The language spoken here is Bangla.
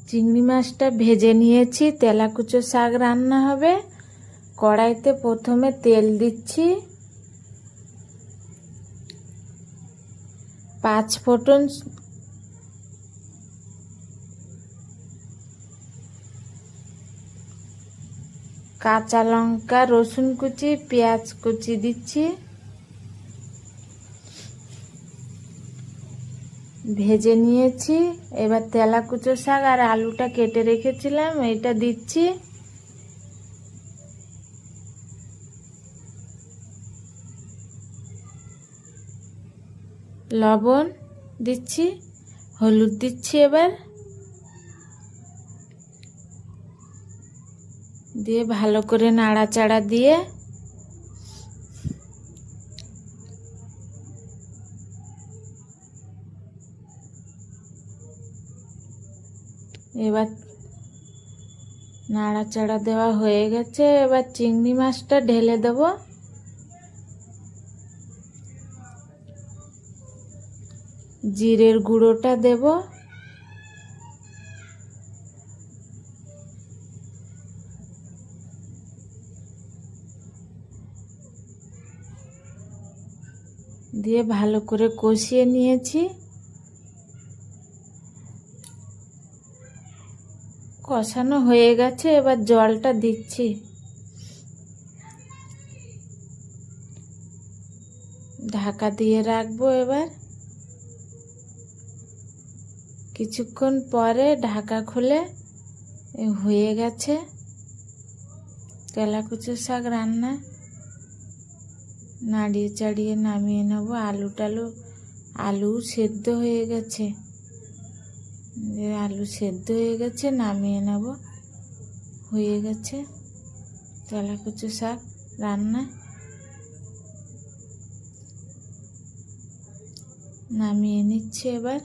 চিংড়ি মাছটা ভেজে নিয়েছি। তেলাকুচো শাক রান্না হবে। কড়াইতে প্রথমে তেল দিচ্ছি, 5 ফোঁটন কাঁচা লঙ্কা, রসুন কুচি, পেঁয়াজ কুচি দিচ্ছি। ভেজে নিয়েছি। এবার তেলাকুচো শাক আর আলুটা কেটে রেখেছিলাম, এটা দিচ্ছি। লবণ দিচ্ছি, হলুদ দিচ্ছি। এবার দিয়ে ভালো করে নাড়াচাড়া দিয়ে এবার নাড়াচাড়া দেওয়া হয়ে গেছে। এবার চিংড়ি মাছটা ঢেলে দেব। জিরের গুঁড়োটা দেব। দিয়ে ভালো করে কষিয়ে নিয়েছি। কষানো হয়ে গেছে। এবার জলটা দিচ্ছি। ঢাকা দিয়ে রাখবো। এবার কিছুক্ষণ পরে ঢাকা খুলে হয়ে গেছে তেলাকুচো শাক রান্না। নাড়িয়ে চাড়িয়ে নামিয়ে নেব। আলু সেদ্ধ হয়ে গেছে। আলু সেদ্ধ হয়ে গেছে, নামিয়ে নেব। হয়ে গেছে তেলাকুচো শাক রান্না। নামিয়ে নিচ্ছে এবার।